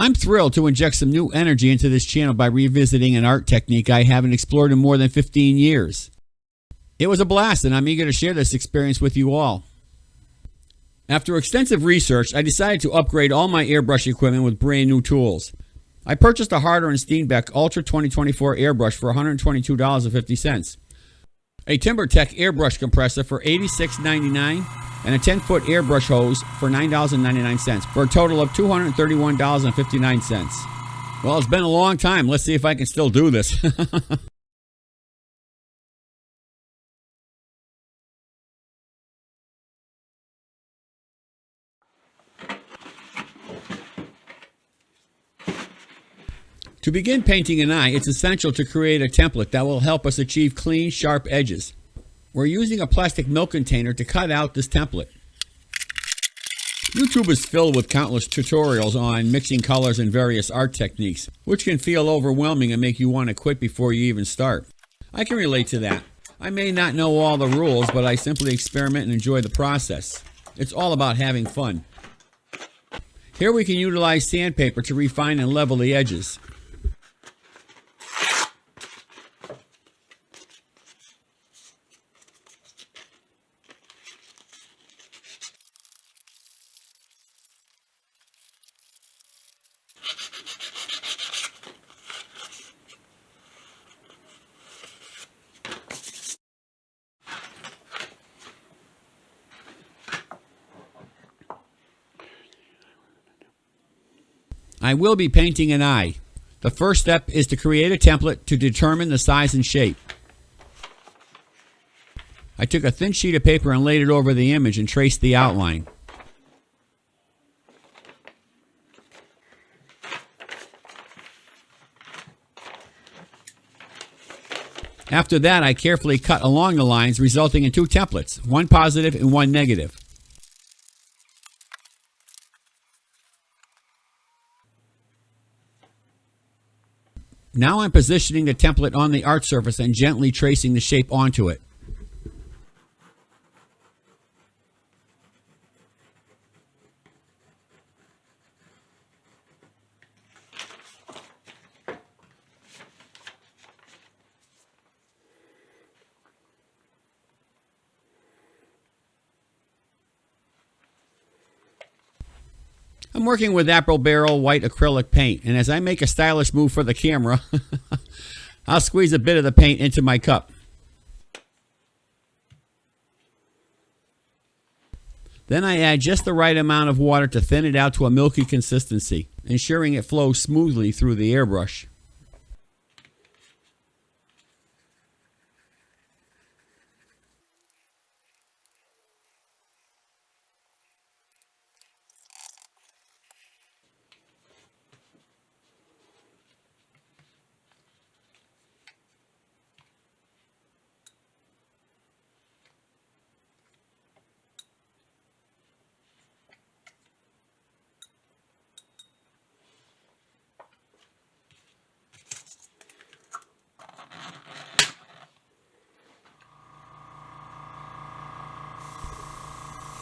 I'm thrilled to inject some new energy into this channel by revisiting an art technique I haven't explored in more than 15 years. It was a blast, and I'm eager to share this experience with you all. After extensive research, I decided to upgrade all my airbrush equipment with brand new tools. I purchased a Harder & STEENBECK Ultra 2024 airbrush for $122.50, a TIMBERTECH airbrush compressor for $86.99, and a 10-foot airbrush hose for $9.99, for a total of $231.59. Well, it's been a long time. Let's see if I can still do this. To begin painting an eye, it's essential to create a template that will help us achieve clean, sharp edges. We're using a plastic milk container to cut out this template. YouTube is filled with countless tutorials on mixing colors and various art techniques, which can feel overwhelming and make you want to quit before you even start. I can relate to that. I may not know all the rules, but I simply experiment and enjoy the process. It's all about having fun. Here we can utilize sandpaper to refine and level the edges. I will be painting an eye. The first step is to create a template to determine the size and shape. I took a thin sheet of paper and laid it over the image and traced the outline. After that, I carefully cut along the lines, resulting in two templates, one positive and one negative. Now I'm positioning the template on the art surface and gently tracing the shape onto it. I'm working with Apple Barrel white acrylic paint, and as I make a stylish move for the camera, I'll squeeze a bit of the paint into my cup. Then I add just the right amount of water to thin it out to a milky consistency, ensuring it flows smoothly through the airbrush.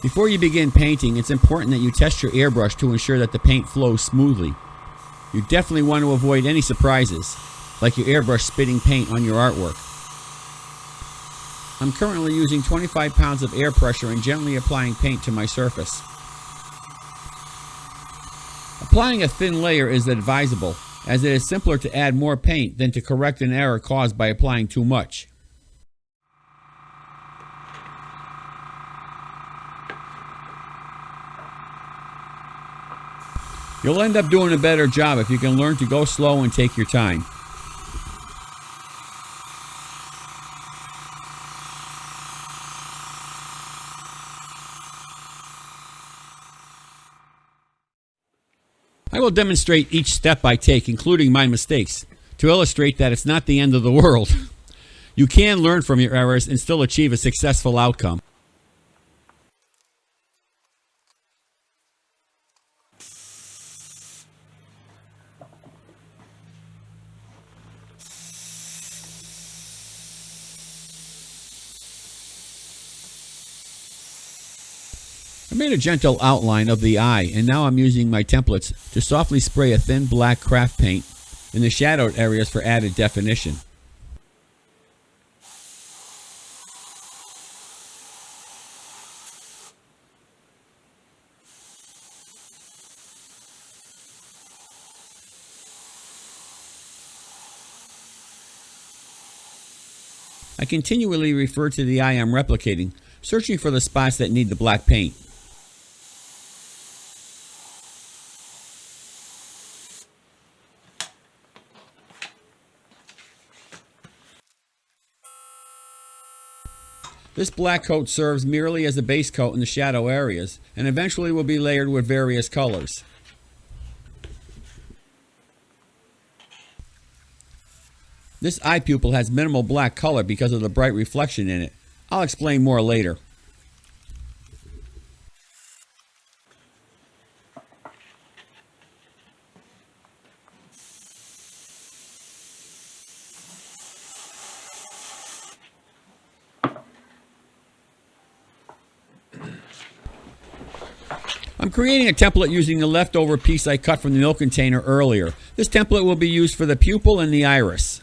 Before you begin painting, it's important that you test your airbrush to ensure that the paint flows smoothly. You definitely want to avoid any surprises, like your airbrush spitting paint on your artwork. I'm currently using 25 pounds of air pressure and gently applying paint to my surface. Applying a thin layer is advisable, as it is simpler to add more paint than to correct an error caused by applying too much. You'll end up doing a better job if you can learn to go slow and take your time. I will demonstrate each step I take, including my mistakes, to illustrate that it's not the end of the world. You can learn from your errors and still achieve a successful outcome. I made a gentle outline of the eye, and now I'm using my templates to softly spray a thin black craft paint in the shadowed areas for added definition. I continually refer to the eye I'm replicating, searching for the spots that need the black paint. This black coat serves merely as a base coat in the shadow areas, and eventually will be layered with various colors. This eye pupil has minimal black color because of the bright reflection in it. I'll explain more later. I'm creating a template using the leftover piece I cut from the milk container earlier. This template will be used for the pupil and the iris.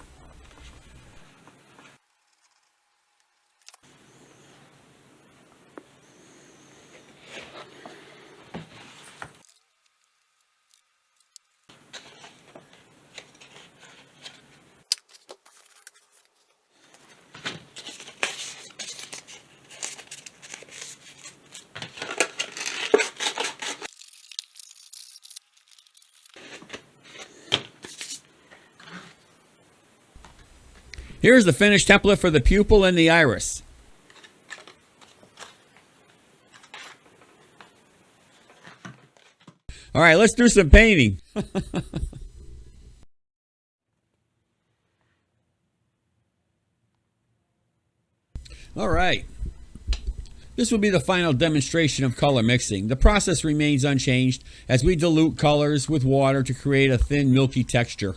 Here's the finished template for the pupil and the iris. All right, let's do some painting. All right. This will be the final demonstration of color mixing. The process remains unchanged as we dilute colors with water to create a thin, milky texture.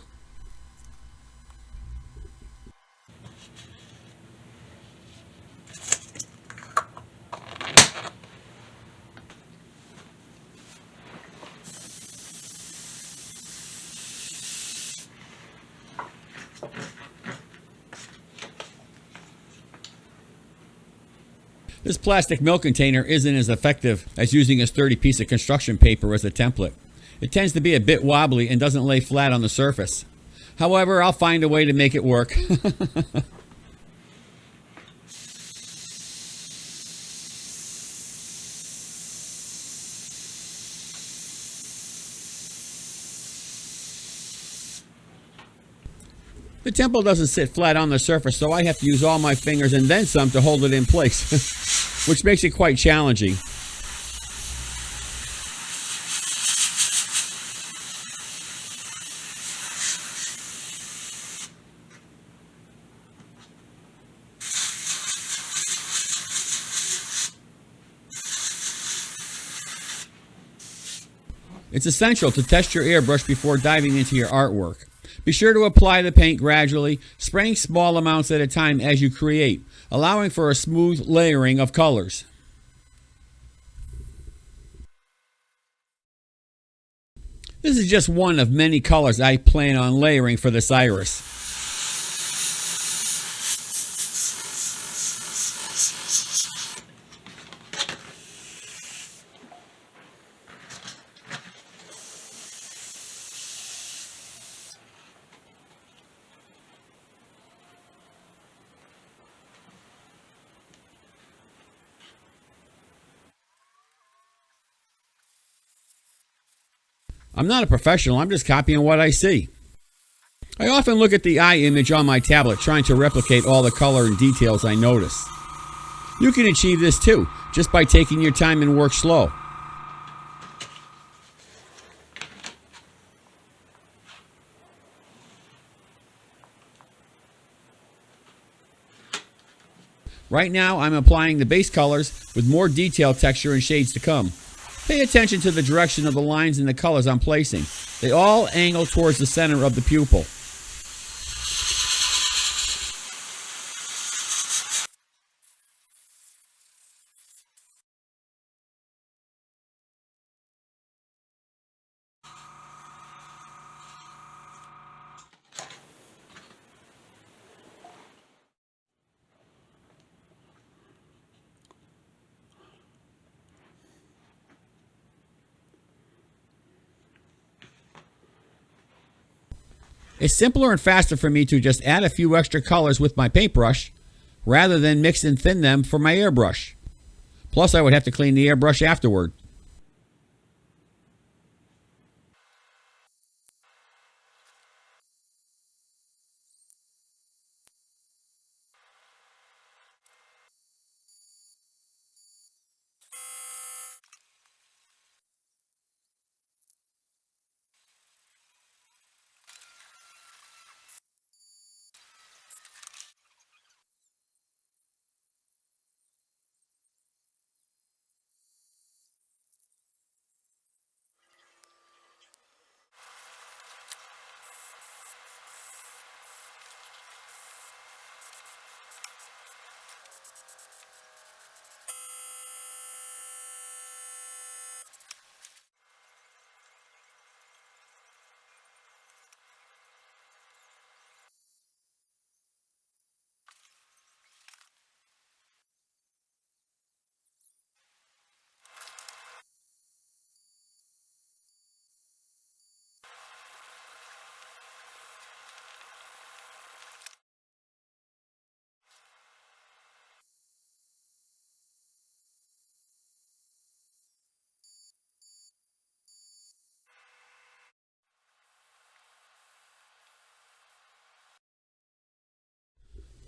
This plastic milk container isn't as effective as using a sturdy piece of construction paper as a template. It tends to be a bit wobbly and doesn't lay flat on the surface. However, I'll find a way to make it work. The temple doesn't sit flat on the surface, so I have to use all my fingers and then some to hold it in place, which makes it quite challenging. It's essential to test your airbrush before diving into your artwork. Be sure to apply the paint gradually, spraying small amounts at a time as you create, allowing for a smooth layering of colors. This is just one of many colors I plan on layering for this iris. I'm not a professional, I'm just copying what I see. I often look at the eye image on my tablet trying to replicate all the color and details I notice. You can achieve this too, just by taking your time and work slow. Right now I'm applying the base colors with more detailed texture and shades to come. Pay attention to the direction of the lines and the colors I'm placing. They all angle towards the center of the pupil. It's simpler and faster for me to just add a few extra colors with my paintbrush rather than mix and thin them for my airbrush. Plus, I would have to clean the airbrush afterward.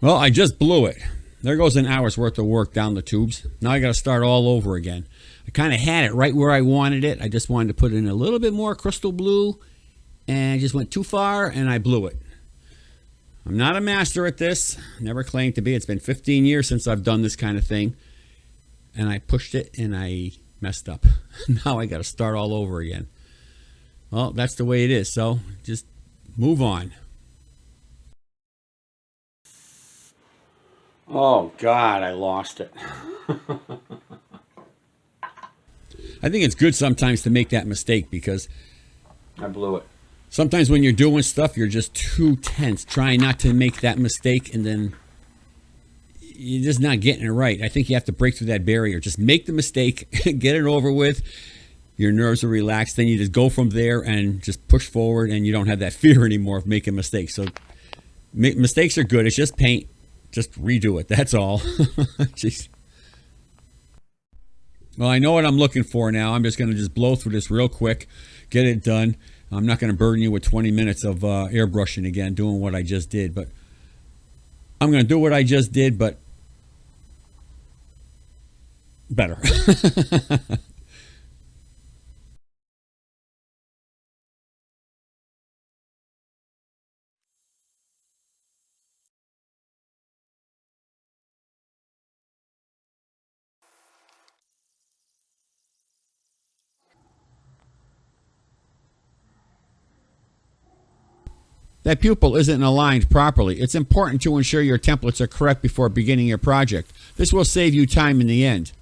Well, I just blew it. There goes an hour's worth of work down the tubes. Now I got to start all over again. I kind of had it right where I wanted it. I just wanted to put in a little bit more crystal blue, and I just went too far and I blew it. I'm not a master at this. Never claimed to be. It's been 15 years since I've done this kind of thing. And I pushed it and I messed up. Now I got to start all over again. Well, that's the way it is. So just move on. Oh, God, I lost it. I think it's good sometimes to make that mistake because I blew it. Sometimes when you're doing stuff, you're just too tense, trying not to make that mistake, and then you're just not getting it right. I think you have to break through that barrier. Just make the mistake, get it over with. Your nerves are relaxed. Then you just go from there and just push forward, and you don't have that fear anymore of making mistakes. So mistakes are good. It's just paint. Just redo it. That's all. Jeez. Well, I know what I'm looking for now. I'm just going to just blow through this real quick, get it done. I'm not going to burden you with 20 minutes of airbrushing again, doing what I just did. But I'm going to do what I just did, but better. That pupil isn't aligned properly. It's important to ensure your templates are correct before beginning your project. This will save you time in the end.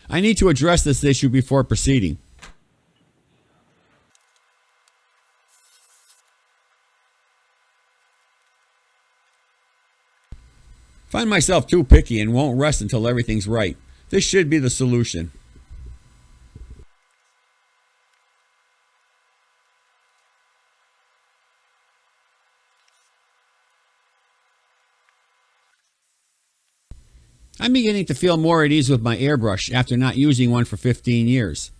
I need to address this issue before proceeding. Find myself too picky and won't rest until everything's right. This should be the solution. I'm beginning to feel more at ease with my airbrush after not using one for 15 years.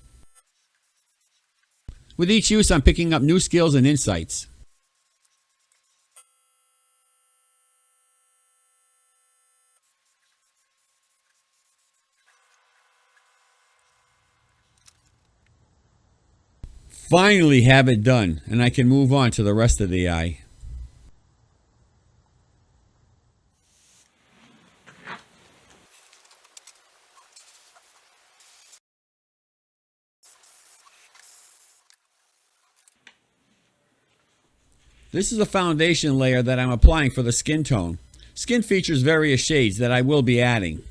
With each use, I'm picking up new skills and insights. Finally have it done, and I can move on to the rest of the eye. This is a foundation layer that I'm applying for the skin tone. Skin features various shades that I will be adding.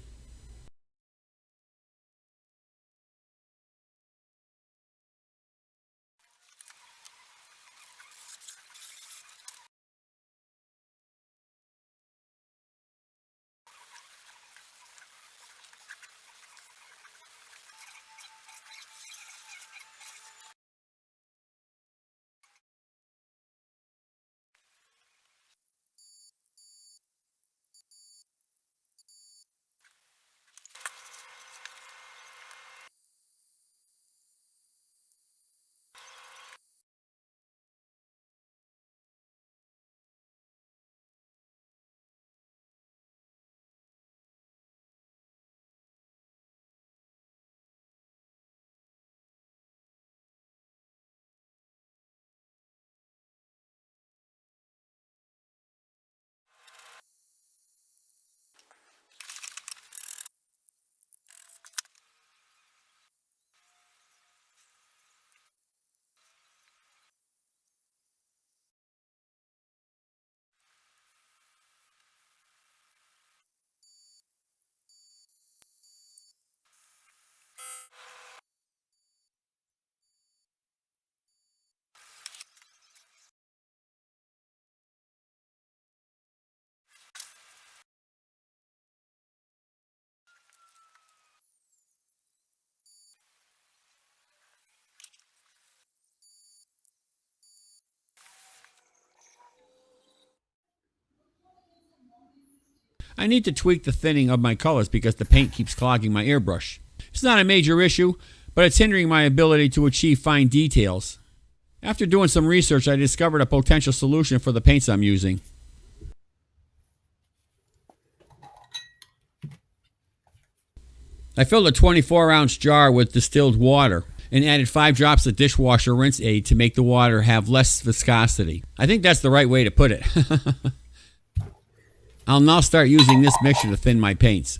I need to tweak the thinning of my colors because the paint keeps clogging my airbrush. It's not a major issue, but it's hindering my ability to achieve fine details. After doing some research, I discovered a potential solution for the paints I'm using. I filled a 24-ounce jar with distilled water and added 5 drops of dishwasher rinse aid to make the water have less viscosity. I think that's the right way to put it. I'll now start using this mixture to thin my paints.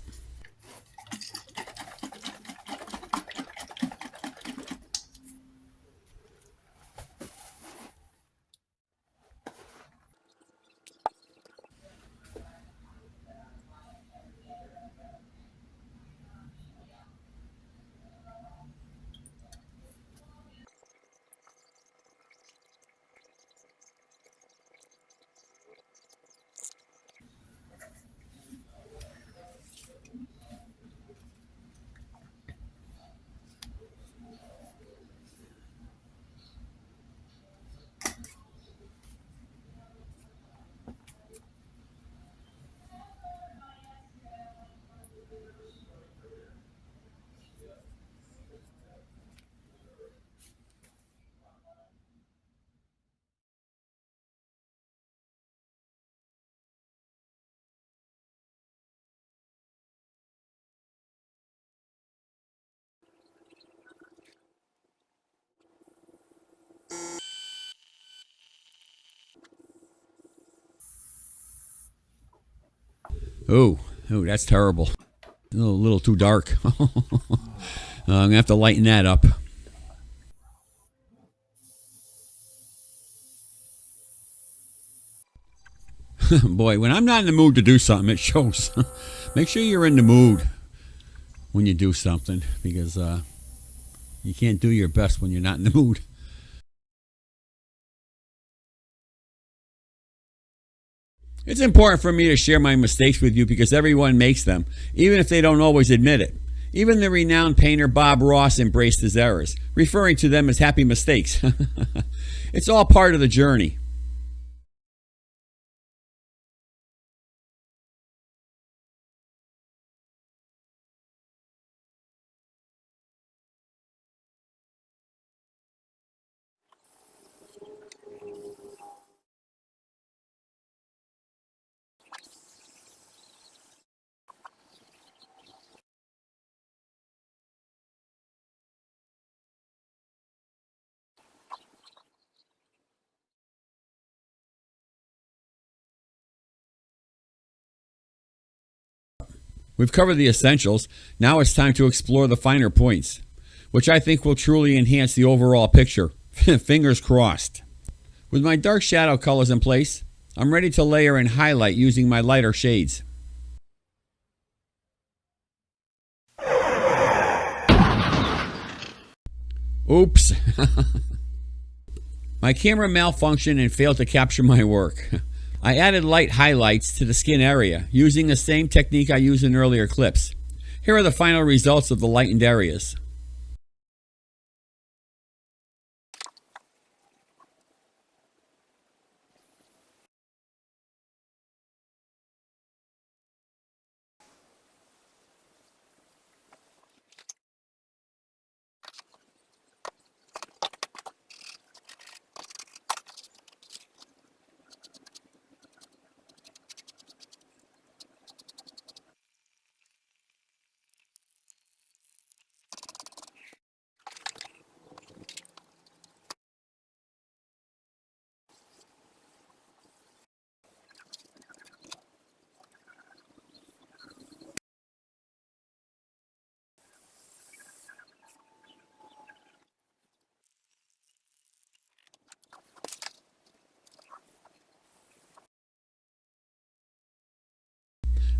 Oh, that's terrible. A little too dark. I'm going to have to lighten that up. Boy, when I'm not in the mood to do something, it shows. Make sure you're in the mood when you do something, because you can't do your best when you're not in the mood. It's important for me to share my mistakes with you because everyone makes them, even if they don't always admit it. Even the renowned painter Bob Ross embraced his errors, referring to them as happy mistakes. It's all part of the journey. We've covered the essentials. Now it's time to explore the finer points, which I think will truly enhance the overall picture. Fingers crossed. With my dark shadow colors in place, I'm ready to layer and highlight using my lighter shades. Oops. My camera malfunctioned and failed to capture my work. I added light highlights to the skin area using the same technique I used in earlier clips. Here are the final results of the lightened areas.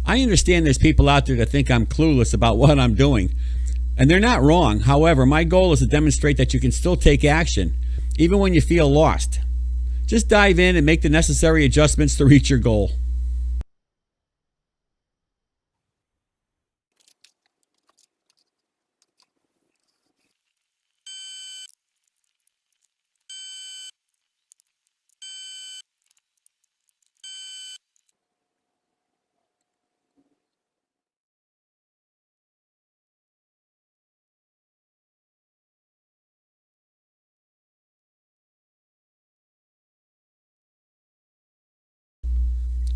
I understand there's people out there that think I'm clueless about what I'm doing, and they're not wrong. However, my goal is to demonstrate that you can still take action, even when you feel lost. Just dive in and make the necessary adjustments to reach your goal.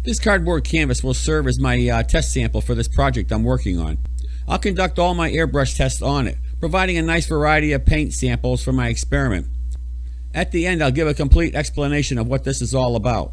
This cardboard canvas will serve as my test sample for this project I'm working on. I'll conduct all my airbrush tests on it, providing a nice variety of paint samples for my experiment. At the end, I'll give a complete explanation of what this is all about.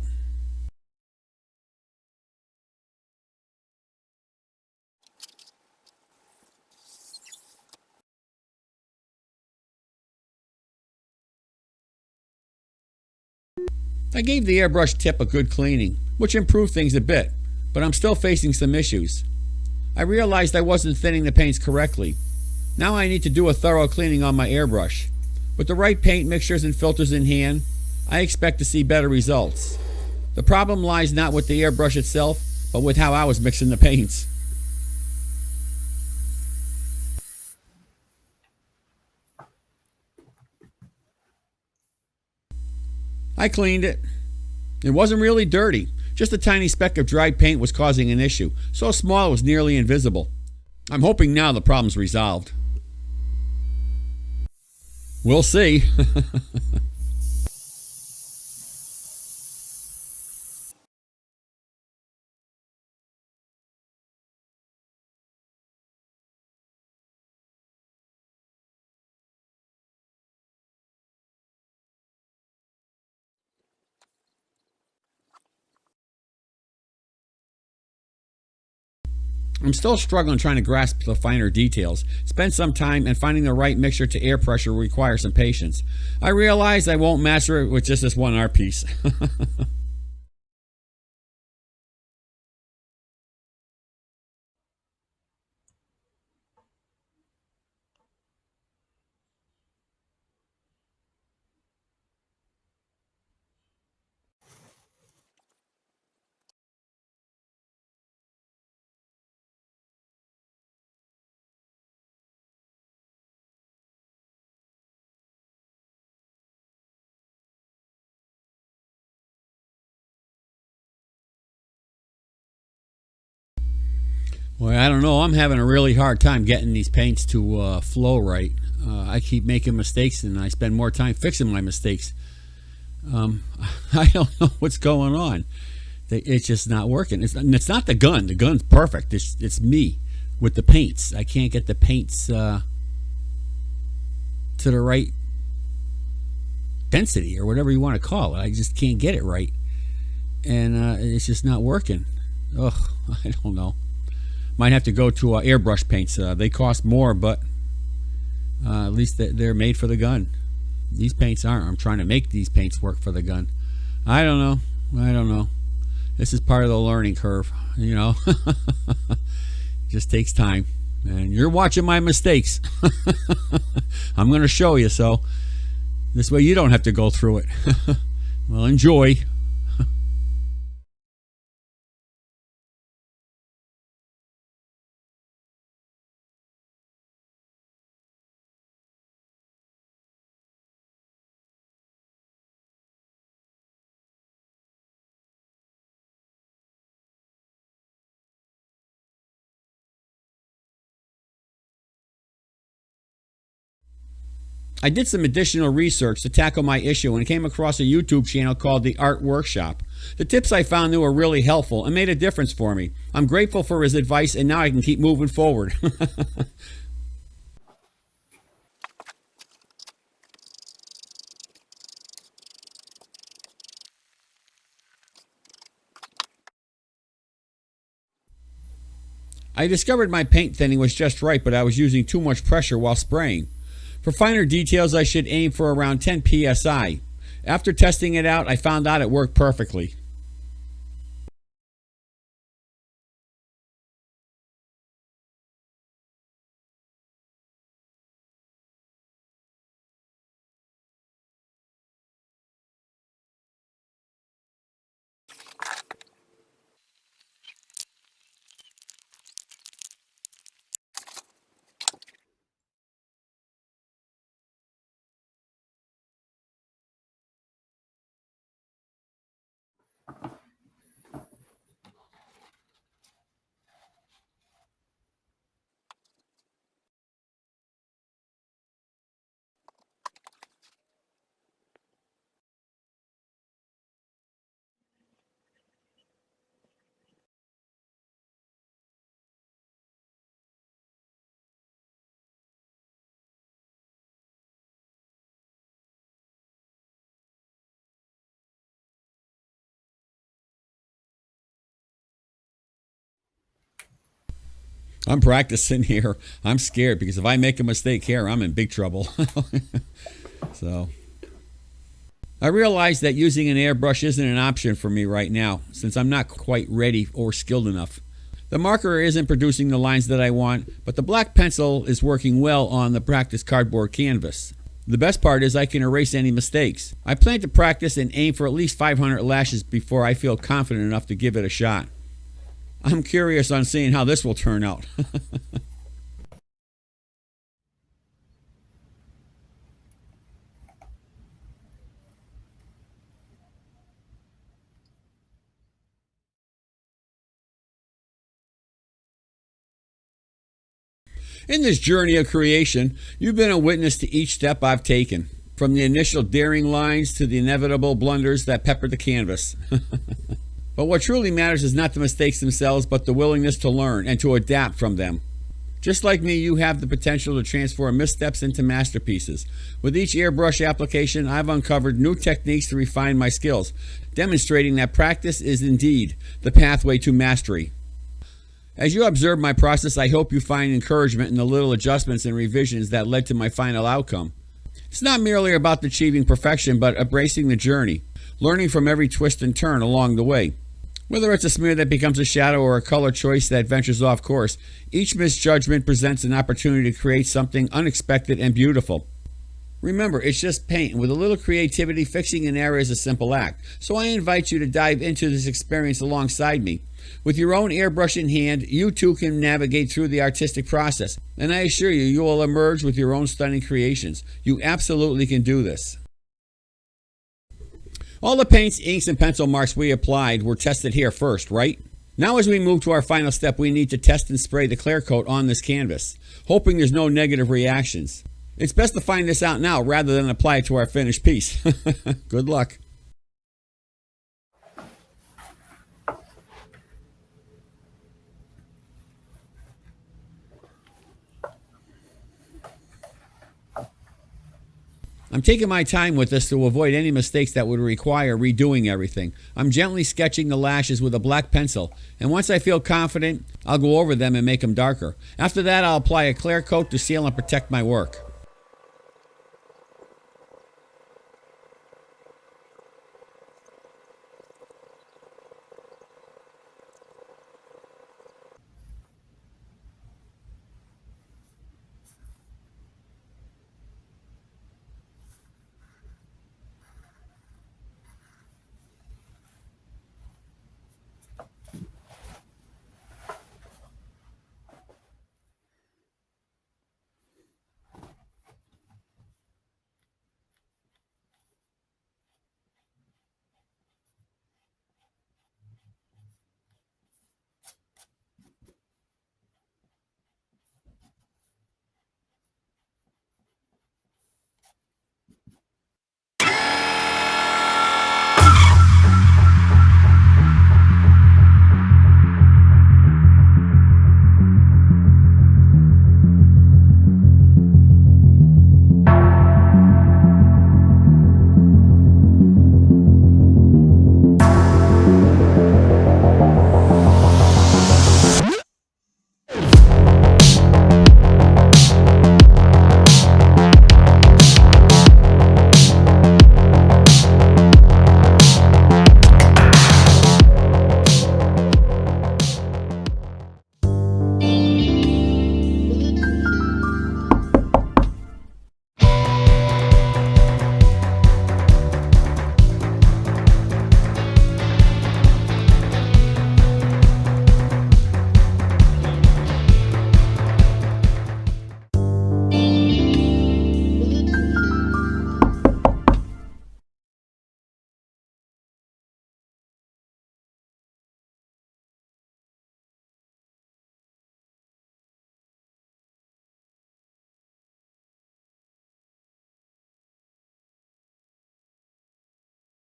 I gave the airbrush tip a good cleaning, which improved things a bit, but I'm still facing some issues. I realized I wasn't thinning the paints correctly. Now I need to do a thorough cleaning on my airbrush. With the right paint mixtures and filters in hand, I expect to see better results. The problem lies not with the airbrush itself, but with how I was mixing the paints. I cleaned it. It wasn't really dirty. Just a tiny speck of dried paint was causing an issue, so small it was nearly invisible. I'm hoping now the problem's resolved. We'll see. I'm still struggling trying to grasp the finer details. Spend some time, and finding the right mixture to air pressure will require some patience. I realize I won't master it with just this one art piece. Well, I don't know. I'm having a really hard time getting these paints to flow right. I keep making mistakes, and I spend more time fixing my mistakes. Um, I don't know what's going on. It's just not working. It's not the gun. The gun's perfect. It's me with the paints. I can't get the paints to the right density or whatever you want to call it. I just can't get it right, and it's just not working. Ugh, I don't know. Might have to go to airbrush paints. They cost more, but at least they're made for the gun. These paints aren't. I'm trying to make these paints work for the gun. I don't know. I don't know. This is part of the learning curve, you know. Just takes time. And you're watching my mistakes. I'm going to show you, so this way you don't have to go through it. Well, enjoy. I did some additional research to tackle my issue and came across a YouTube channel called The Art Workshop. The tips I found were really helpful and made a difference for me. I'm grateful for his advice, and now I can keep moving forward. I discovered my paint thinning was just right, but I was using too much pressure while spraying. For finer details, I should aim for around 10 psi. After testing it out, I found out it worked perfectly. I'm practicing here. I'm scared because if I make a mistake here, I'm in big trouble. So I realize that using an airbrush isn't an option for me right now, since I'm not quite ready or skilled enough. The marker isn't producing the lines that I want, but the black pencil is working well on the practice cardboard canvas. The best part is I can erase any mistakes. I plan to practice and aim for at least 500 lashes before I feel confident enough to give it a shot. I'm curious on seeing how this will turn out. In this journey of creation, you've been a witness to each step I've taken, from the initial daring lines to the inevitable blunders that peppered the canvas. But what truly matters is not the mistakes themselves, but the willingness to learn and to adapt from them. Just like me, you have the potential to transform missteps into masterpieces. With each airbrush application, I've uncovered new techniques to refine my skills, demonstrating that practice is indeed the pathway to mastery. As you observe my process, I hope you find encouragement in the little adjustments and revisions that led to my final outcome. It's not merely about achieving perfection, but embracing the journey, learning from every twist and turn along the way. Whether it's a smear that becomes a shadow or a color choice that ventures off course, each misjudgment presents an opportunity to create something unexpected and beautiful. Remember, it's just paint, and with a little creativity, fixing an error is a simple act. So I invite you to dive into this experience alongside me. With your own airbrush in hand, you too can navigate through the artistic process, and I assure you, you will emerge with your own stunning creations. You absolutely can do this. All the paints, inks, and pencil marks we applied were tested here first, right? Now as we move to our final step, we need to test and spray the clear coat on this canvas, hoping there's no negative reactions. It's best to find this out now rather than apply it to our finished piece. Good luck. I'm taking my time with this to avoid any mistakes that would require redoing everything. I'm gently sketching the lashes with a black pencil, and once I feel confident, I'll go over them and make them darker. After that, I'll apply a clear coat to seal and protect my work.